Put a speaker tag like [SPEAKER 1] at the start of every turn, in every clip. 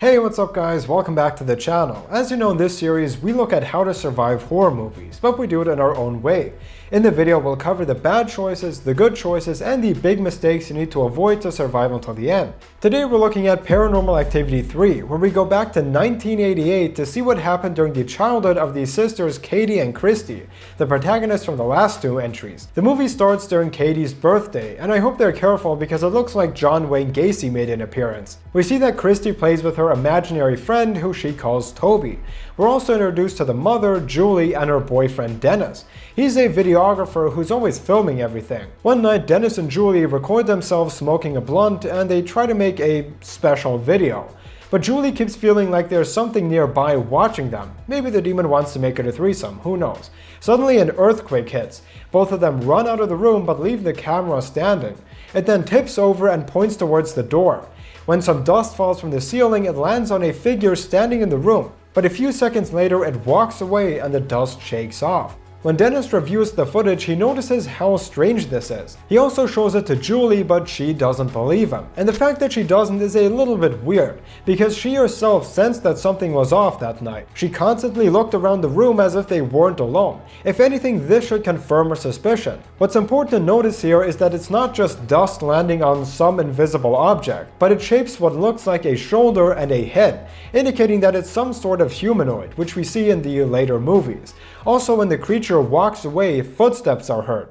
[SPEAKER 1] Hey, what's up guys? Welcome back to the channel. As you know, in this series, we look at how to survive horror movies, but we do it in our own way. In the video, we'll cover the bad choices, the good choices, and the big mistakes you need to avoid to survive until the end. Today, we're looking at Paranormal Activity 3, where we go back to 1988 to see what happened during the childhood of the sisters Katie and Christi, the protagonists from the last two entries. The movie starts during Katie's birthday, and I hope they're careful because it looks like John Wayne Gacy made an appearance. We see that Christi plays with her imaginary friend who she calls Toby. We're also introduced to the mother, Julie, and her boyfriend Dennis. He's a videographer who's always filming everything. One night, Dennis and Julie record themselves smoking a blunt and they try to make a special video. But Julie keeps feeling like there's something nearby watching them. Maybe the demon wants to make it a threesome, who knows. Suddenly an earthquake hits. Both of them run out of the room but leave the camera standing. It then tips over and points towards the door. When some dust falls from the ceiling, it lands on a figure standing in the room. But a few seconds later, it walks away and the dust shakes off. When Dennis reviews the footage, he notices how strange this is. He also shows it to Julie, but she doesn't believe him. And the fact that she doesn't is a little bit weird, because she herself sensed that something was off that night. She constantly looked around the room as if they weren't alone. If anything, this should confirm her suspicion. What's important to notice here is that it's not just dust landing on some invisible object, but it shapes what looks like a shoulder and a head, indicating that it's some sort of humanoid, which we see in the later movies. Also, when the creature walks away, footsteps are heard.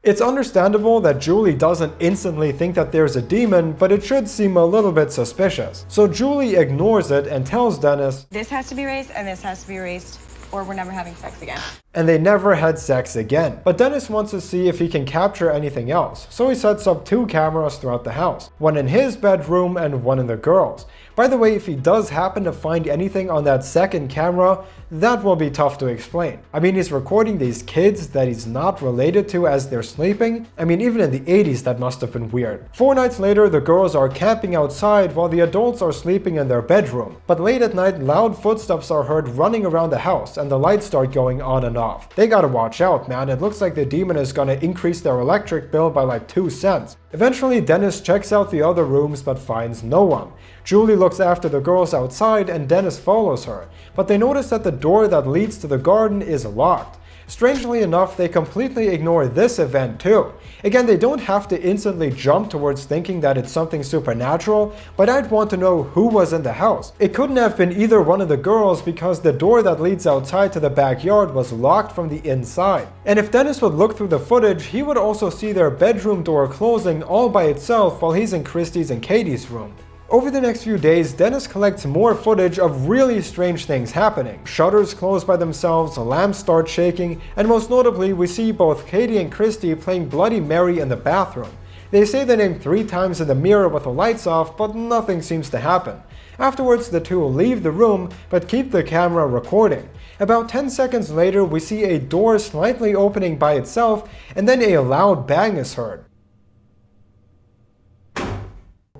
[SPEAKER 1] It's understandable that Julie doesn't instantly think that there's a demon, but it should seem a little bit suspicious. So Julie ignores it and tells Dennis,
[SPEAKER 2] "This has to be erased and this has to be erased, or we're never having sex again."
[SPEAKER 1] And they never had sex again. But Dennis wants to see if he can capture anything else, so he sets up two cameras throughout the house, one in his bedroom and one in the girls'. By the way, if he does happen to find anything on that second camera, that will be tough to explain. I mean, he's recording these kids that he's not related to as they're sleeping. I mean, even in the 80s, that must have been weird. 4 nights later, the girls are camping outside while the adults are sleeping in their bedroom. But late at night, loud footsteps are heard running around the house and the lights start going on and off. They gotta watch out, man. It looks like the demon is gonna increase their electric bill by like 2 cents. Eventually, Dennis checks out the other rooms but finds no one. Julie looks after the girls outside and Dennis follows her, but they notice that the door that leads to the garden is locked. Strangely enough, they completely ignore this event too. Again, they don't have to instantly jump towards thinking that it's something supernatural, but I'd want to know who was in the house. It couldn't have been either one of the girls because the door that leads outside to the backyard was locked from the inside. And if Dennis would look through the footage, he would also see their bedroom door closing all by itself while he's in Christie's and Katie's room. Over the next few days, Dennis collects more footage of really strange things happening. Shutters close by themselves, lamps start shaking, and most notably, we see both Katie and Christi playing Bloody Mary in the bathroom. They say the name 3 times in the mirror with the lights off, but nothing seems to happen. Afterwards, the two leave the room, but keep the camera recording. About 10 seconds later, we see a door slightly opening by itself, and then a loud bang is heard.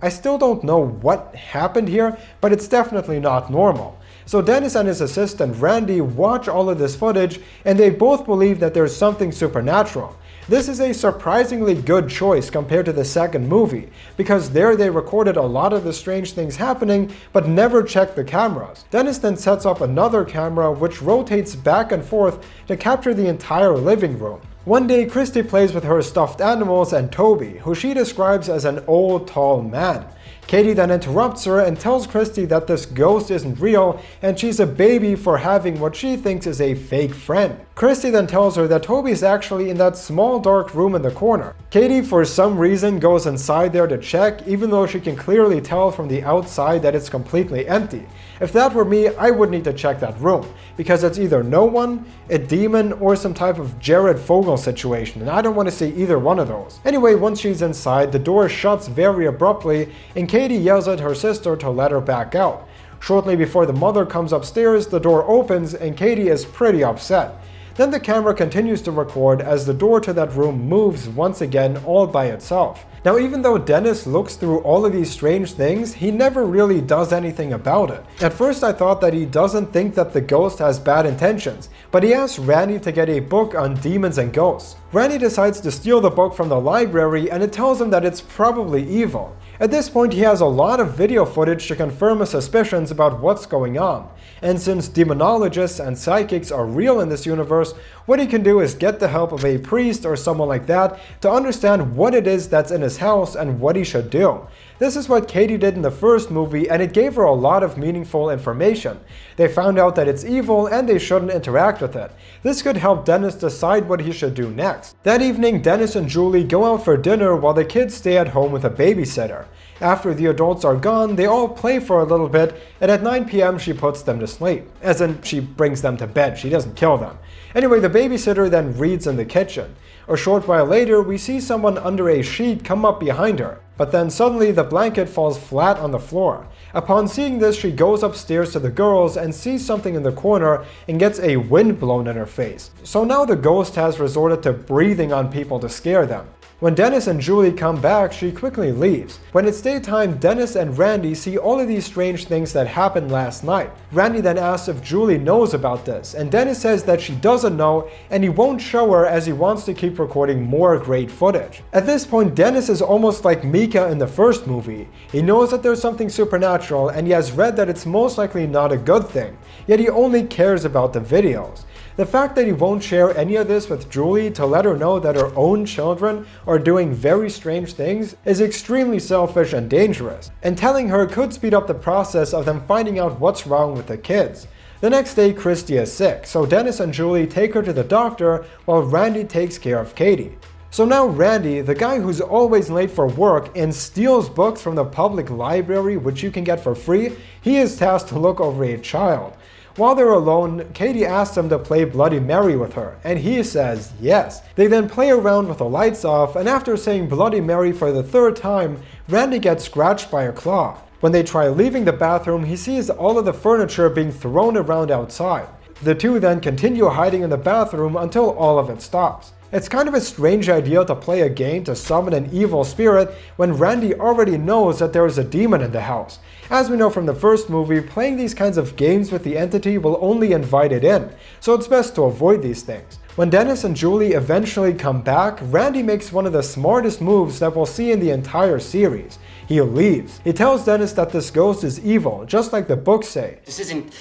[SPEAKER 1] I still don't know what happened here, but it's definitely not normal. So Dennis and his assistant Randy watch all of this footage and they both believe that there's something supernatural. This is a surprisingly good choice compared to the second movie, because there they recorded a lot of the strange things happening but never checked the cameras. Dennis then sets up another camera which rotates back and forth to capture the entire living room. One day, Christi plays with her stuffed animals and Toby, who she describes as an old, tall man. Katie then interrupts her and tells Christi that this ghost isn't real and she's a baby for having what she thinks is a fake friend. Christi then tells her that Toby is actually in that small dark room in the corner. Katie, for some reason, goes inside there to check, even though she can clearly tell from the outside that it's completely empty. If that were me, I would need to check that room, because it's either no one, a demon, or some type of Jared Fogle situation, and I don't want to see either one of those. Anyway, once she's inside, the door shuts very abruptly, and Katie yells at her sister to let her back out. Shortly before the mother comes upstairs, the door opens, and Katie is pretty upset. Then the camera continues to record as the door to that room moves once again all by itself. Now, even though Dennis looks through all of these strange things, he never really does anything about it. At first I thought that he doesn't think that the ghost has bad intentions, but he asks Randy to get a book on demons and ghosts. Randy decides to steal the book from the library and it tells him that it's probably evil. At this point, he has a lot of video footage to confirm his suspicions about what's going on. And since demonologists and psychics are real in this universe, what he can do is get the help of a priest or someone like that to understand what it is that's in his house and what he should do. This is what Katie did in the first movie, and it gave her a lot of meaningful information. They found out that it's evil and they shouldn't interact with it. This could help Dennis decide what he should do next. That evening, Dennis and Julie go out for dinner while the kids stay at home with a babysitter. After the adults are gone, they all play for a little bit, and at 9 p.m. she puts them to sleep. As in, she brings them to bed, she doesn't kill them. Anyway, the babysitter then reads in the kitchen. A short while later, we see someone under a sheet come up behind her, but then suddenly the blanket falls flat on the floor. Upon seeing this, she goes upstairs to the girls and sees something in the corner and gets a wind blown in her face. So now the ghost has resorted to breathing on people to scare them. When Dennis and Julie come back, she quickly leaves. When it's daytime, Dennis and Randy see all of these strange things that happened last night. Randy then asks if Julie knows about this, and Dennis says that she doesn't know and he won't show her as he wants to keep recording more great footage. At this point, Dennis is almost like Mika in the first movie. He knows that there's something supernatural and he has read that it's most likely not a good thing, yet he only cares about the videos. The fact that he won't share any of this with Julie to let her know that her own children are doing very strange things is extremely selfish and dangerous, and telling her could speed up the process of them finding out what's wrong with the kids. The next day, Christi is sick, so Dennis and Julie take her to the doctor while Randy takes care of Katie. So now Randy, the guy who's always late for work and steals books from the public library which you can get for free, he is tasked to look over a child. While they're alone, Katie asks him to play Bloody Mary with her, and he says yes. They then play around with the lights off, and after saying Bloody Mary for the third time, Randy gets scratched by a claw. When they try leaving the bathroom, he sees all of the furniture being thrown around outside. The two then continue hiding in the bathroom until all of it stops. It's kind of a strange idea to play a game to summon an evil spirit when Randy already knows that there is a demon in the house. As we know from the first movie, playing these kinds of games with the entity will only invite it in, so it's best to avoid these things. When Dennis and Julie eventually come back, Randy makes one of the smartest moves that we'll see in the entire series. He leaves. He tells Dennis that this ghost is evil, just like the books say.
[SPEAKER 3] This isn't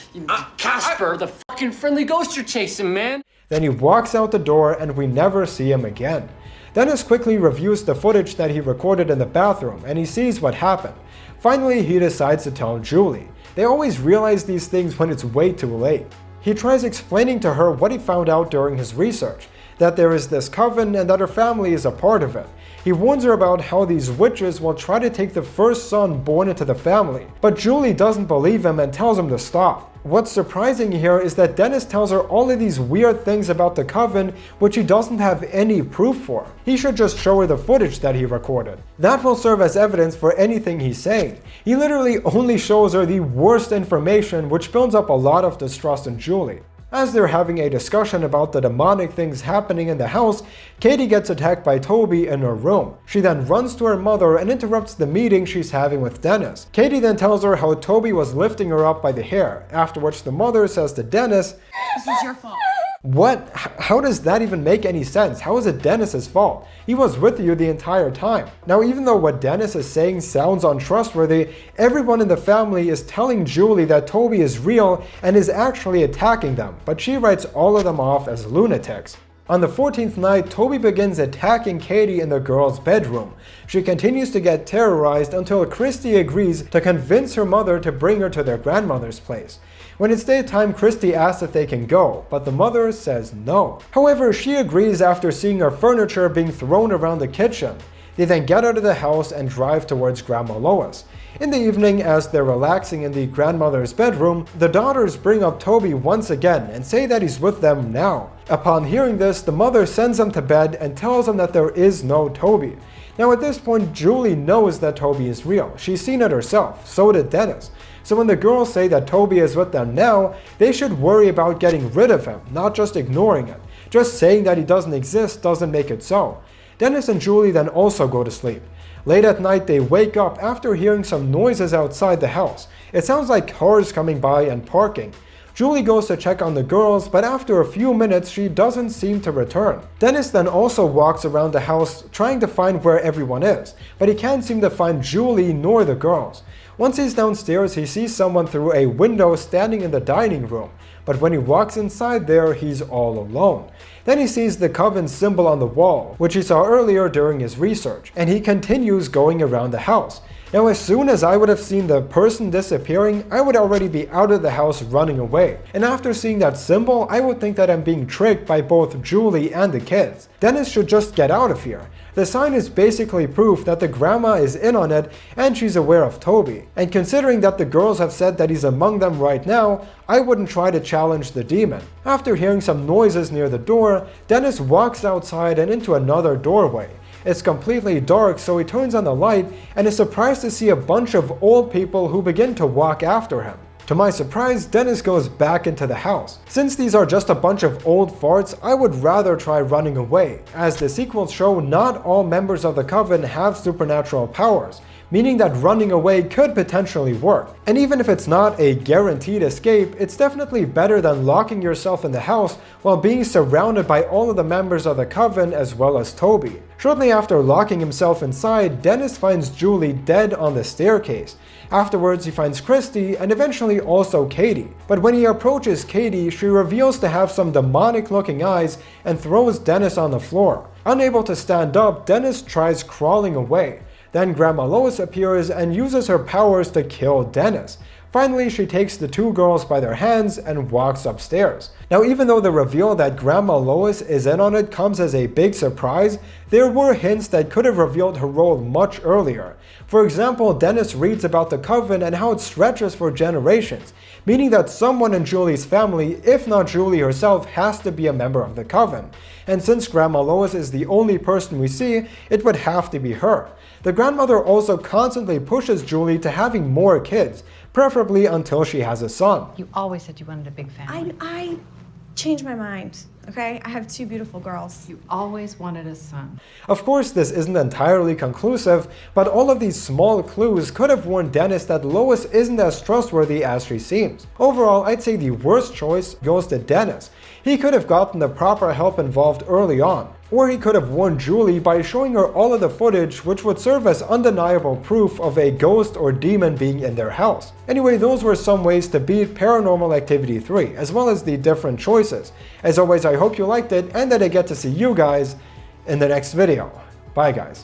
[SPEAKER 3] Casper, the fucking friendly ghost you're chasing, man.
[SPEAKER 1] Then he walks out the door and we never see him again. Dennis quickly reviews the footage that he recorded in the bathroom and he sees what happened. Finally, he decides to tell Julie. They always realize these things when it's way too late. He tries explaining to her what he found out during his research, that there is this coven and that her family is a part of it. He warns her about how these witches will try to take the first son born into the family, but Julie doesn't believe him and tells him to stop. What's surprising here is that Dennis tells her all of these weird things about the coven which he doesn't have any proof for. He should just show her the footage that he recorded. That will serve as evidence for anything he's saying. He literally only shows her the worst information, which builds up a lot of distrust in Julie. As they're having a discussion about the demonic things happening in the house, Katie gets attacked by Toby in her room. She then runs to her mother and interrupts the meeting she's having with Dennis. Katie then tells her how Toby was lifting her up by the hair, after which the mother says to Dennis,
[SPEAKER 2] This is your fault.
[SPEAKER 1] "What? How does that even make any sense? How is it Dennis's fault? He was with you the entire time." Now, even though what Dennis is saying sounds untrustworthy, everyone in the family is telling Julie that Toby is real and is actually attacking them, but she writes all of them off as lunatics. On the 14th night, Toby begins attacking Katie in the girls' bedroom. She continues to get terrorized until Christi agrees to convince her mother to bring her to their grandmother's place. When it's daytime, Christi asks if they can go, but the mother says no. However, she agrees after seeing her furniture being thrown around the kitchen. They then get out of the house and drive towards Grandma Lois. In the evening, as they're relaxing in the grandmother's bedroom, the daughters bring up Toby once again and say that he's with them now. Upon hearing this, the mother sends them to bed and tells them that there is no Toby. Now at this point, Julie knows that Toby is real. She's seen it herself, so did Dennis. So when the girls say that Toby is with them now, they should worry about getting rid of him, not just ignoring it. Just saying that he doesn't exist doesn't make it so. Dennis and Julie then also go to sleep. Late at night, they wake up after hearing some noises outside the house. It sounds like cars coming by and parking. Julie goes to check on the girls, but after a few minutes she doesn't seem to return. Dennis then also walks around the house trying to find where everyone is, but he can't seem to find Julie nor the girls. Once he's downstairs, he sees someone through a window standing in the dining room, but when he walks inside there, he's all alone. Then he sees the coven symbol on the wall, which he saw earlier during his research, and he continues going around the house. Now, as soon as I would have seen the person disappearing, I would already be out of the house running away. And after seeing that symbol, I would think that I'm being tricked by both Julie and the kids. Dennis should just get out of here. The sign is basically proof that the grandma is in on it and she's aware of Toby. And considering that the girls have said that he's among them right now, I wouldn't try to challenge the demon. After hearing some noises near the door, Dennis walks outside and into another doorway. It's completely dark, so he turns on the light and is surprised to see a bunch of old people who begin to walk after him. To my surprise, Dennis goes back into the house. Since these are just a bunch of old farts, I would rather try running away, as the sequels show not all members of the coven have supernatural powers, meaning that running away could potentially work. And even if it's not a guaranteed escape, it's definitely better than locking yourself in the house while being surrounded by all of the members of the coven as well as Toby. Shortly after locking himself inside, Dennis finds Julie dead on the staircase. Afterwards, he finds Christi and eventually also Katie. But when he approaches Katie, she reveals to have some demonic-looking eyes and throws Dennis on the floor. Unable to stand up, Dennis tries crawling away. Then Grandma Lois appears and uses her powers to kill Dennis. Finally, she takes the two girls by their hands and walks upstairs. Now, even though the reveal that Grandma Lois is in on it comes as a big surprise, there were hints that could have revealed her role much earlier. For example, Dennis reads about the coven and how it stretches for generations, meaning that someone in Julie's family, if not Julie herself, has to be a member of the coven. And since Grandma Lois is the only person we see, it would have to be her. The grandmother also constantly pushes Julie to having more kids, preferably until she has a son.
[SPEAKER 4] You always said you wanted a big family.
[SPEAKER 2] I changed my mind, okay? I have two beautiful girls.
[SPEAKER 4] You always wanted a son.
[SPEAKER 1] Of course, this isn't entirely conclusive, but all of these small clues could have warned Dennis that Lois isn't as trustworthy as she seems. Overall, I'd say the worst choice goes to Dennis. He could have gotten the proper help involved early on. Or he could have warned Julie by showing her all of the footage, which would serve as undeniable proof of a ghost or demon being in their house. Anyway, those were some ways to beat Paranormal Activity 3, as well as the different choices. As always, I hope you liked it and that I get to see you guys in the next video. Bye guys.